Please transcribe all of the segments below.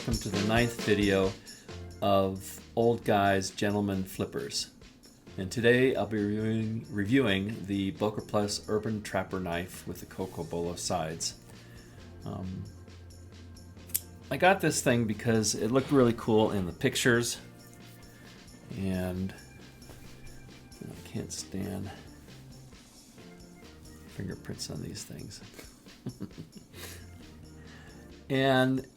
welcome to the 9th video of Old Guys Gentlemen Flippers. And today I'll be reviewing the Boker Urban Trapper knife with the Cocobolo sides. I got this thing because it looked really cool in the pictures, and I can't stand fingerprints on these things. And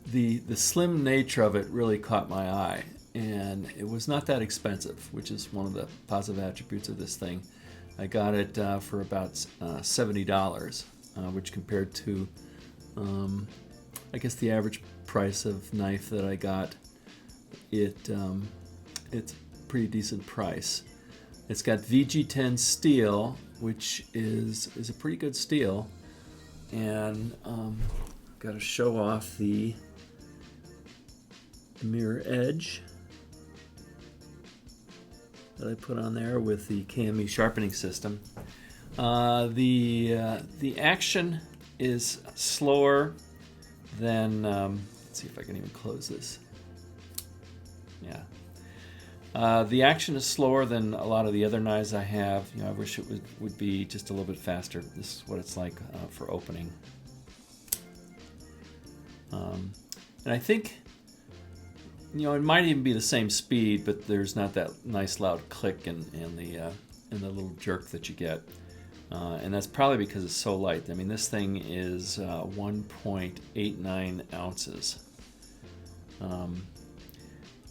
the slim nature of it really caught my eye, and it was not that expensive, which is one of the positive attributes of this thing. I got it for about $70, which compared to I guess the average price of knife that I got, it's a pretty decent price. It's got VG10 steel, which is a pretty good steel, and got to show off the mirror edge that I put on there with the KME sharpening system. The action is slower than, let's see if I can even close this. Yeah. The action is slower than a lot of the other knives I have. You know, I wish it would be just a little bit faster. This is what it's like for opening. And I think, you know, it might even be the same speed, but there's not that nice loud click and the little jerk that you get. And that's probably because it's so light. I mean, this thing is 1.89 ounces.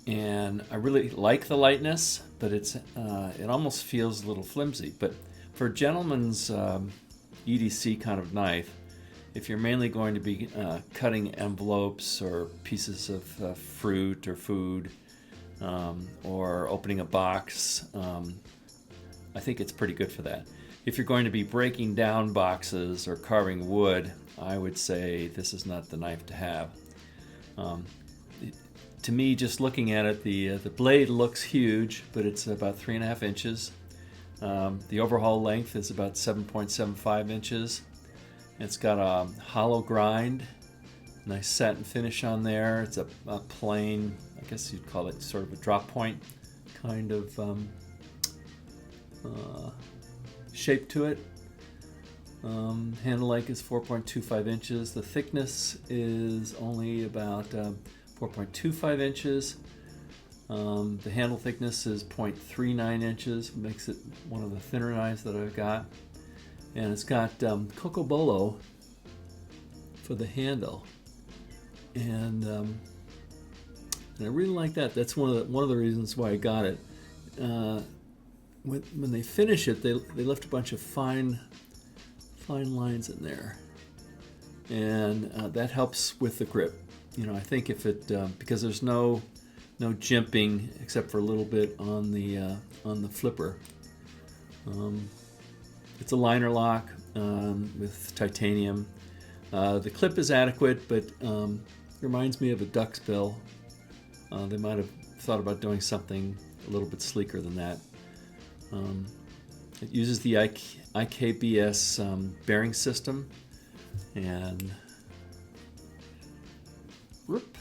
And I really like the lightness, but it almost feels a little flimsy. But for a gentleman's EDC kind of knife, if you're mainly going to be cutting envelopes or pieces of fruit or food, or opening a box, I think it's pretty good for that. If you're going to be breaking down boxes or carving wood, I would say this is not the knife to have. To me, just looking at it, the blade looks huge, but it's about 3.5 inches. The overhaul length is about 7.75 inches. It's got a hollow grind, nice satin finish on there. It's a plain, I guess you'd call it sort of a drop point kind of shape to it. Handle length is 4.25 inches. The thickness is only about 4.25 inches. The handle thickness is 0.39 inches, makes it one of the thinner knives that I've got. And it's got Cocobolo for the handle, and I really like that. That's one of the reasons why I got it. When they finish it, they left a bunch of fine lines in there, and that helps with the grip. You know, I think if it because there's no jimping except for a little bit on the flipper. It's a liner lock with titanium. The clip is adequate, but reminds me of a duck's bill. They might have thought about doing something a little bit sleeker than that. It uses the IKBS bearing system, and whoop,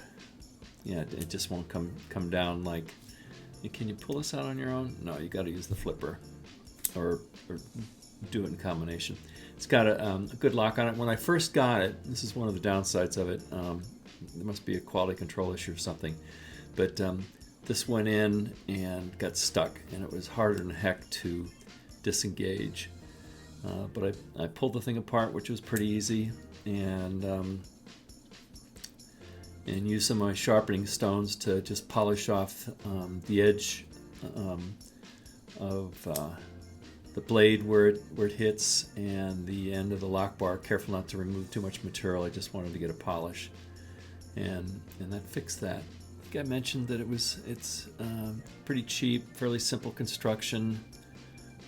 yeah, it just won't come down like. Can you pull this out on your own? No, you got to use the flipper, or do it in combination. It's got a good lock on it. When I first got it, this is one of the downsides of it. There must be a quality control issue or something, but this went in and got stuck, and it was harder than heck to disengage. But I pulled the thing apart, which was pretty easy, and used some of my sharpening stones to just polish off the edge of the blade where it hits and the end of the lock bar. Careful not to remove too much material. I just wanted to get a polish, and that fixed that. I think I mentioned that it's pretty cheap, fairly simple construction.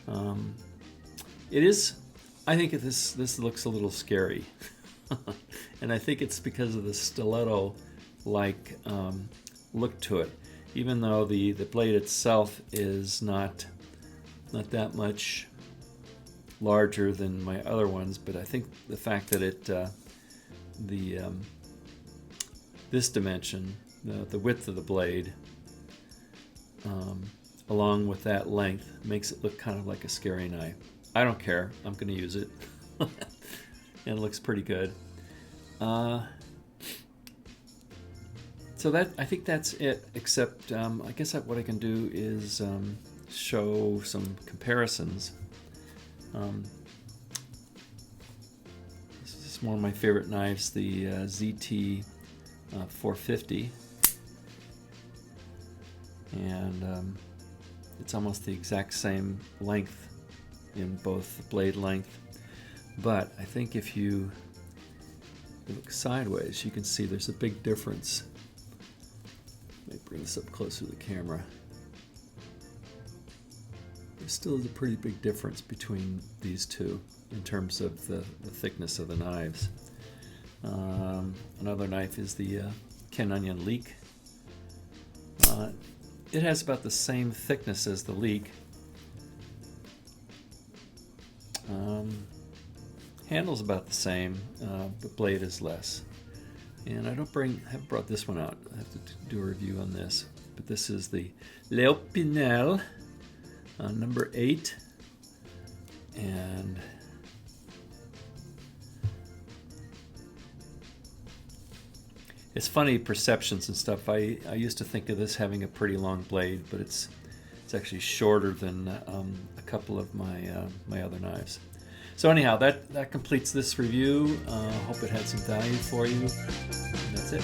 It is. I think this looks a little scary, and I think it's because of the stiletto-like look to it. Even though the blade itself is not that much larger than my other ones, but I think the fact that this dimension, the width of the blade, along with that length, makes it look kind of like a scary knife. I don't care. I'm going to use it. And it looks pretty good. So that, I think that's it, except I guess what I can do is show some comparisons. This is one of my favorite knives, the ZT 450. And it's almost the exact same length in both the blade length. But I think if you look sideways, you can see there's a big difference. Let me bring this up closer to the camera. There still is a pretty big difference between these two in terms of the thickness of the knives. Another knife is the Ken Onion Leek. It has about the same thickness as the Leek. Handle's about the same, the blade is less. And I haven't brought this one out. I have to do a review on this. But this is the Léopinel number 8. And it's funny, perceptions and stuff. I used to think of this having a pretty long blade, but it's actually shorter than a couple of my other knives. So anyhow, that completes this review. Hope it had some value for you. And that's it.